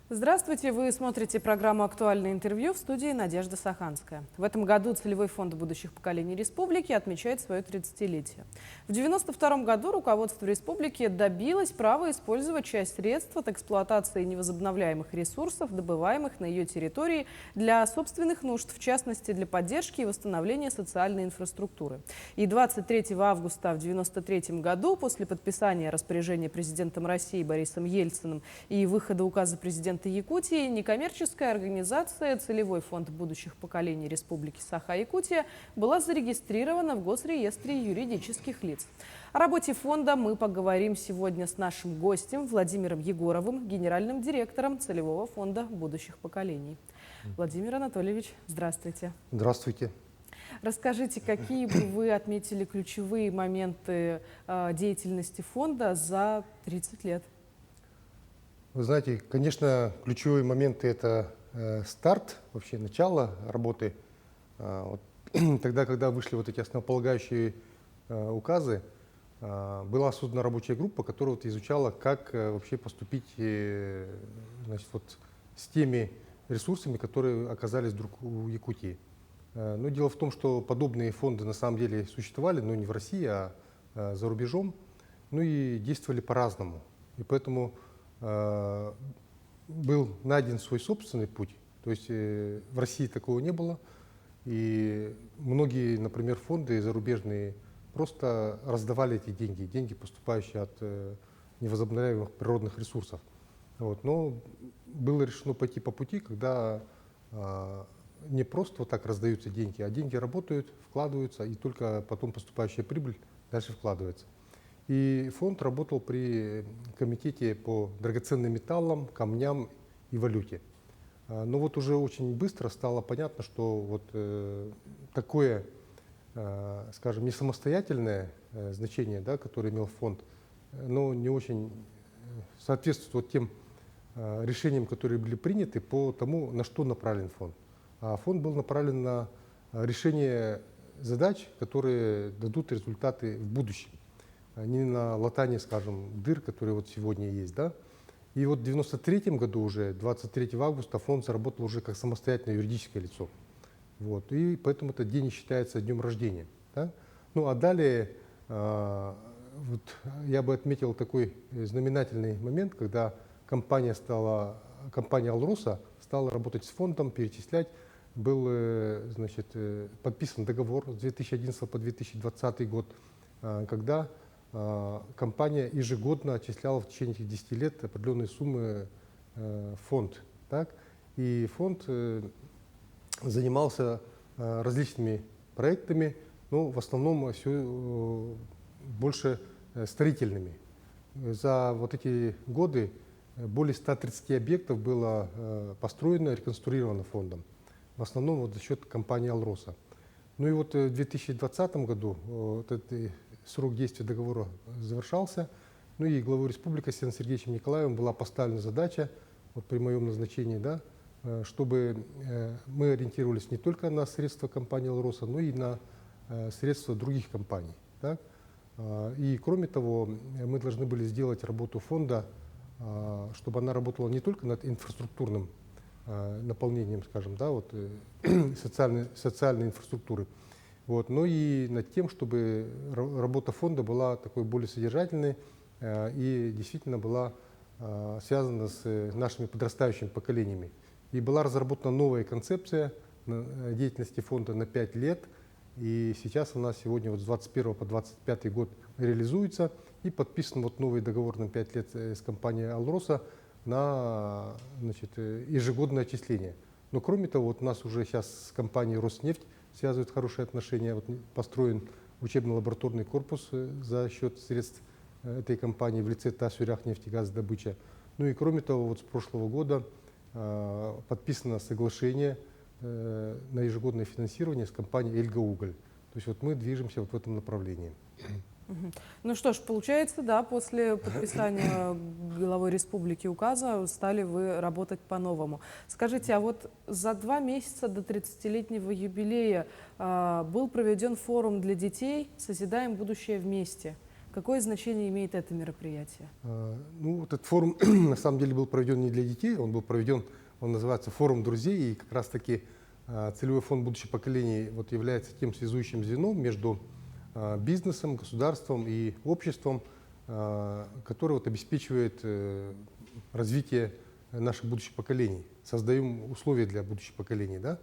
Здравствуйте, вы смотрите программу «Актуальное интервью», в студии Надежда Саханская. В этом году Целевой фонд будущих поколений республики отмечает свое 30-летие. В 1992 году руководство республики добилось права использовать часть средств от эксплуатации невозобновляемых ресурсов, добываемых на ее территории, для собственных нужд, в частности для поддержки и восстановления социальной инфраструктуры. И 23 августа в 1993 году, после подписания распоряжения президентом России Борисом Ельциным и выхода указа президента Якутии, некоммерческая организация «Целевой фонд будущих поколений Республики Саха-Якутия» была зарегистрирована в Госреестре юридических лиц. О работе фонда мы поговорим сегодня с нашим гостем Владимиром Егоровым, генеральным директором Целевого фонда будущих поколений. Владимир Анатольевич, здравствуйте. Здравствуйте. Расскажите, какие бы вы отметили ключевые моменты деятельности фонда за 30 лет? Вы знаете, конечно, ключевые моменты – это старт, вообще начало работы. Тогда, когда вышли вот эти основополагающие указы, была создана рабочая группа, которая изучала, как вообще поступить значит, с теми ресурсами, которые оказались вдруг у Якутии. Но дело в том, что подобные фонды на самом деле существовали, но не в России, а за рубежом, ну и действовали по-разному. И поэтому был найден свой собственный путь. То есть в России такого не было. И многие, например, фонды зарубежные просто раздавали эти деньги, поступающие от невозобновляемых природных ресурсов. Но было решено пойти по пути, когда не просто вот так раздаются деньги, а деньги работают, вкладываются, и только потом поступающая прибыль дальше вкладывается. И фонд работал при комитете по драгоценным металлам, камням и валюте. Но вот уже очень быстро стало понятно, что вот такое, скажем, не самостоятельное значение, да, которое имел фонд, но не очень соответствует вот тем решениям, которые были приняты по тому, на что направлен фонд. А фонд был направлен на решение задач, которые дадут результаты в будущем. Не на латание, скажем, дыр, которые вот сегодня есть, да. И вот в 1993 году уже, 23 августа, фонд заработал уже как самостоятельное юридическое лицо. И поэтому этот день считается днем рождения. Да? Ну а далее я бы отметил такой знаменательный момент, когда компания «Алроса» стала работать с фондом, перечислять. Был подписан договор с 2011 по 2020 год, когда компания ежегодно отчисляла в течение этих 10 лет определенные суммы в фонд. Так? И фонд занимался различными проектами, но в основном все больше строительными. За вот эти годы более 130 объектов было построено, реконструировано фондом. В основном за счет компании «Алроса». Ну и вот в 2020 году этот срок действия договора завершался. Ну и главой республики Александром Сергеевичем Николаевым была поставлена задача, при моем назначении, да, чтобы мы ориентировались не только на средства компании «Алроса», но и на средства других компаний. Так? И кроме того, мы должны были сделать работу фонда, чтобы она работала не только над инфраструктурным наполнением, скажем, да, социальной инфраструктуры, но и над тем, чтобы работа фонда была такой более содержательной и действительно была связана с нашими подрастающими поколениями. И была разработана новая концепция деятельности фонда на 5 лет, и сейчас она сегодня с 21 по 25 год реализуется, и подписан новый договор на 5 лет с компанией «Алроса» на ежегодное отчисление. Но кроме того, у нас уже сейчас с компанией «Роснефть» связывают хорошие отношения. Построен учебно-лабораторный корпус за счет средств этой компании в лице «Тасюряхнефтегазодобыча». Ну и кроме того, с прошлого года подписано соглашение на ежегодное финансирование с компанией «Эльгауголь». То есть мы движемся в этом направлении. Ну что ж, получается, да, после подписания главой республики указа стали вы работать по-новому. Скажите, а вот за 2 месяца до 30-летнего юбилея был проведен форум для детей «Созидаем будущее вместе». Какое значение имеет это мероприятие? Ну, вот этот форум на самом деле был проведен не для детей, он был проведен, он называется «Форум друзей», и как раз-таки целевой фонд будущих поколений вот является тем связующим звеном между бизнесом, государством и обществом, который вот обеспечивает развитие наших будущих поколений, создаем условия для будущих поколений. Да?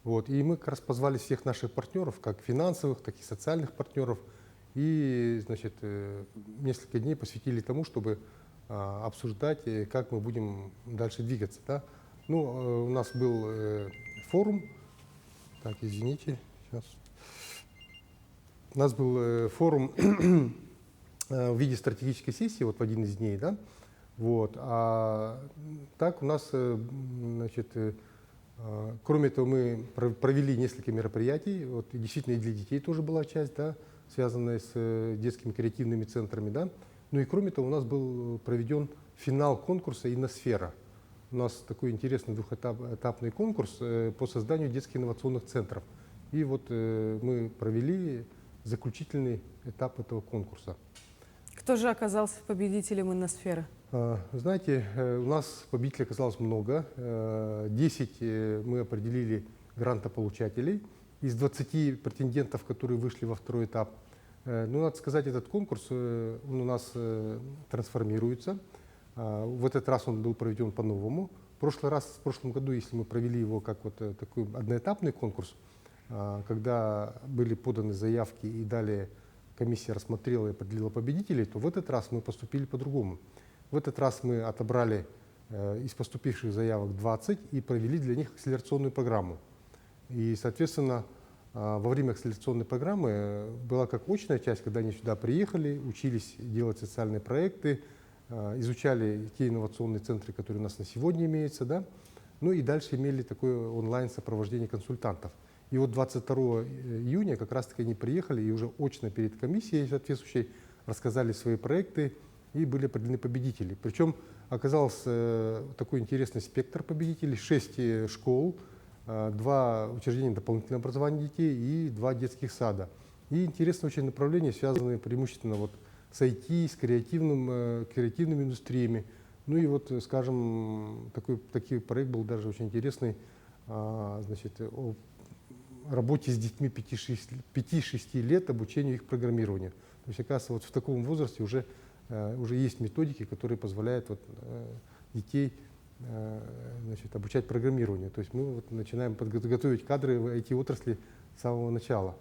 Вот. И мы как раз позвали всех наших партнеров, как финансовых, так и социальных партнеров, и значит, несколько дней посвятили тому, чтобы обсуждать, как мы будем дальше двигаться. Да? Ну, у нас был форум, так, извините, сейчас. У нас был форум в виде стратегической сессии вот в один из дней, да, вот, а так у нас, значит, кроме этого мы провели несколько мероприятий, вот, и действительно и для детей тоже была часть, да, связанная с детскими креативными центрами, да, ну и кроме того у нас был проведен финал конкурса «Инносфера». У нас такой интересный двухэтапный конкурс по созданию детских инновационных центров, и вот мы провели заключительный этап этого конкурса. Кто же оказался победителем «Инносферы»? Знаете, у нас победителей оказалось много. 10 мы определили грантополучателей из 20 претендентов, которые вышли во второй этап. Ну, надо сказать, этот конкурс он у нас трансформируется. В этот раз он был проведен по-новому. В прошлом году, если мы провели его как вот такой одноэтапный конкурс, когда были поданы заявки и далее комиссия рассмотрела и определила победителей, то в этот раз мы поступили по-другому. В этот раз мы отобрали из поступивших заявок 20 и провели для них акселерационную программу. И, соответственно, во время акселерационной программы была как очная часть, когда они сюда приехали, учились делать социальные проекты, изучали те инновационные центры, которые у нас на сегодня имеются, да? Ну и дальше имели такое онлайн-сопровождение консультантов. И вот 22 июня как раз-таки они приехали и уже очно перед комиссией соответствующей рассказали свои проекты и были определены победители. Причем оказался такой интересный спектр победителей: 6 школ, 2 учреждения дополнительного образования детей и 2 детских сада. И интересное очень направление, связанное преимущественно вот с IT, с креативными индустриями. Ну и вот, скажем, такой проект был даже очень интересный, значит, о работе с детьми 5-6 лет, обучению их программированию. То есть, оказывается, вот в таком возрасте уже есть методики, которые позволяют вот, детей значит, обучать программированию. То есть мы вот начинаем готовить кадры в IT-отрасли с самого начала.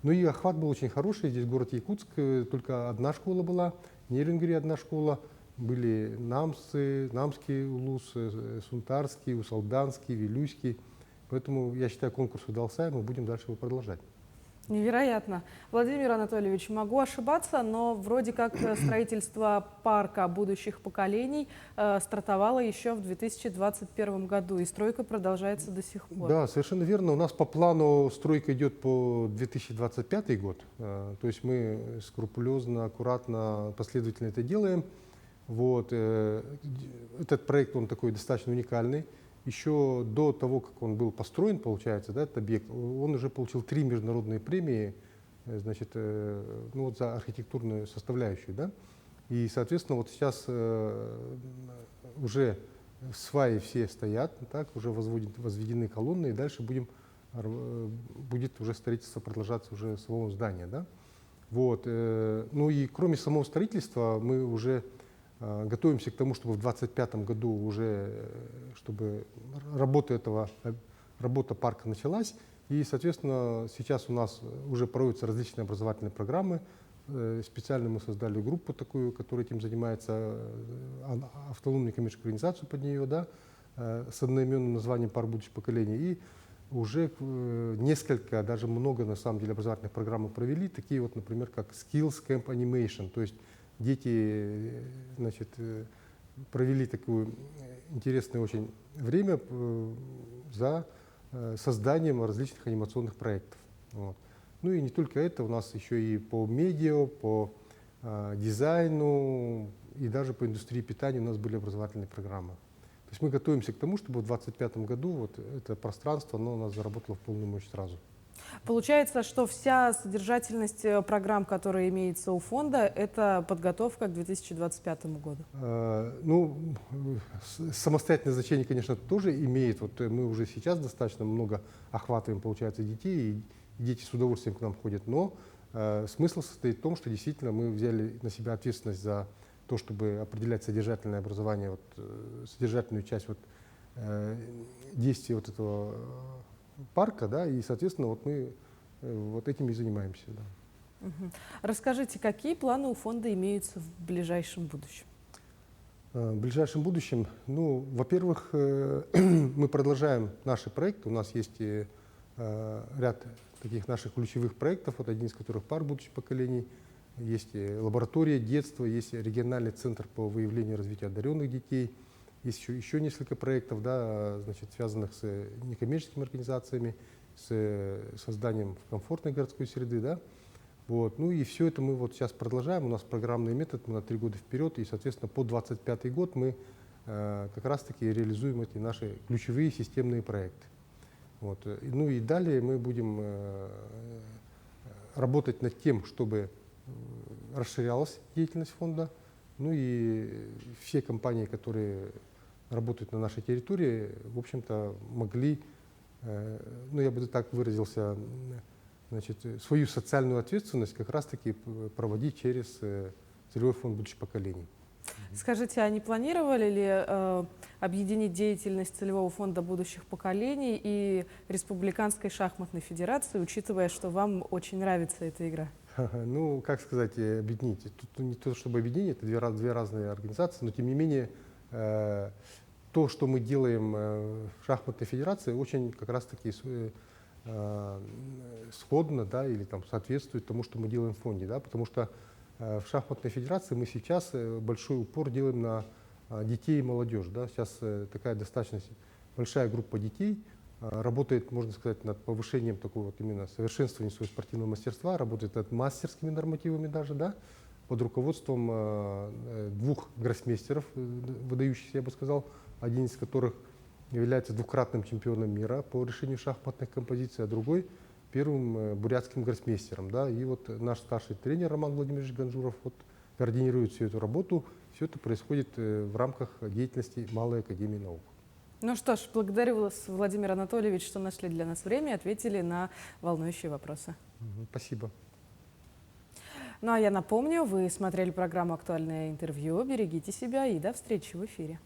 Ну и охват был очень хороший. Здесь город Якутск, только одна школа была, в Нерюнгри одна школа. Были Намский улус, Сунтарский, Усалданский, Вилюйский. Поэтому я считаю, конкурс удался, и мы будем дальше его продолжать. Невероятно. Владимир Анатольевич, могу ошибаться, но вроде как строительство парка будущих поколений стартовало еще в 2021 году, и стройка продолжается до сих пор. Да, совершенно верно. У нас по плану стройка идет по 2025 год. То есть мы скрупулезно, аккуратно, последовательно это делаем. Вот. Этот проект, он такой достаточно уникальный. Еще до того, как он был построен, получается, да, этот объект, он уже получил 3 международные премии, значит, ну, вот за архитектурную составляющую. Да? И, соответственно, вот сейчас уже сваи все стоят, так, уже возведены колонны, и дальше будет уже строительство продолжаться уже самого здания. Да? Вот. Ну и кроме самого строительства мы уже готовимся к тому, чтобы в 2025 году уже, чтобы работа парка началась. И, соответственно, сейчас у нас уже проводятся различные образовательные программы. Специально мы создали группу такую, которая этим занимается, автономную коммерческую организацию под нее, да, с одноименным названием «Парк будущих поколений». И уже несколько, даже много, на самом деле, образовательных программ мы провели, такие вот, например, как Skills Camp Animation, то есть дети, значит, провели такое интересное очень время за созданием различных анимационных проектов. Вот. Ну и не только это, у нас еще и по медиа, по дизайну и даже по индустрии питания у нас были образовательные программы. То есть мы готовимся к тому, чтобы в 2025 году вот это пространство, оно у нас заработало в полную мощь сразу. Получается, что вся содержательность программ, которые имеется у фонда, это подготовка к 2025 году. Ну, самостоятельное значение, конечно, тоже имеет. Вот мы уже сейчас достаточно много охватываем, получается, детей, и дети с удовольствием к нам ходят. Но смысл состоит в том, что действительно мы взяли на себя ответственность за то, чтобы определять содержательное образование, вот, содержательную часть вот, действия вот этого парка, да, и, соответственно, вот мы вот этим и занимаемся. Да. Расскажите, какие планы у фонда имеются в ближайшем будущем? В ближайшем будущем, ну, во-первых, мы продолжаем наши проекты. У нас есть ряд таких наших ключевых проектов, вот один из которых «Парк будущих поколений», есть лаборатория детства, есть региональный центр по выявлению и развитию одаренных детей, есть еще несколько проектов, да, значит, связанных с некоммерческими организациями, с созданием комфортной городской среды. Да. Вот. Ну и все это мы вот сейчас продолжаем. У нас программный метод, мы на 3 года вперед, и, соответственно, по 2025 год мы как раз-таки реализуем эти наши ключевые системные проекты. Вот. Ну и далее мы будем работать над тем, чтобы расширялась деятельность фонда. Ну и все компании, которые работают на нашей территории, в общем-то, могли, ну я бы так выразился, значит, свою социальную ответственность как раз-таки проводить через целевой фонд будущих поколений. Скажите, а не планировали ли объединить деятельность целевого фонда будущих поколений и Республиканской шахматной федерации, учитывая, что вам очень нравится эта игра? Ну, как сказать, объединить? Тут не то, чтобы объединить, это две разные организации, но тем не менее то, что мы делаем в шахматной федерации, очень как раз-таки сходно, да, или там соответствует тому, что мы делаем в фонде, да, потому что в шахматной федерации мы сейчас большой упор делаем на детей и молодежь, да. Сейчас такая достаточно большая группа детей работает, можно сказать, над повышением такого вот именно совершенствования своего спортивного мастерства, работает над мастерскими нормативами даже, да, под руководством 2 гроссмейстеров, выдающихся, я бы сказал, один из которых является 2-кратным чемпионом мира по решению шахматных композиций, а другой первым бурятским гроссмейстером. Да. И вот наш старший тренер Роман Владимирович Ганжуров вот координирует всю эту работу. Все это происходит в рамках деятельности Малой академии наук. Ну что ж, благодарю вас, Владимир Анатольевич, что нашли для нас время и ответили на волнующие вопросы. Спасибо. Ну а я напомню, вы смотрели программу «Актуальное интервью». Берегите себя и до встречи в эфире.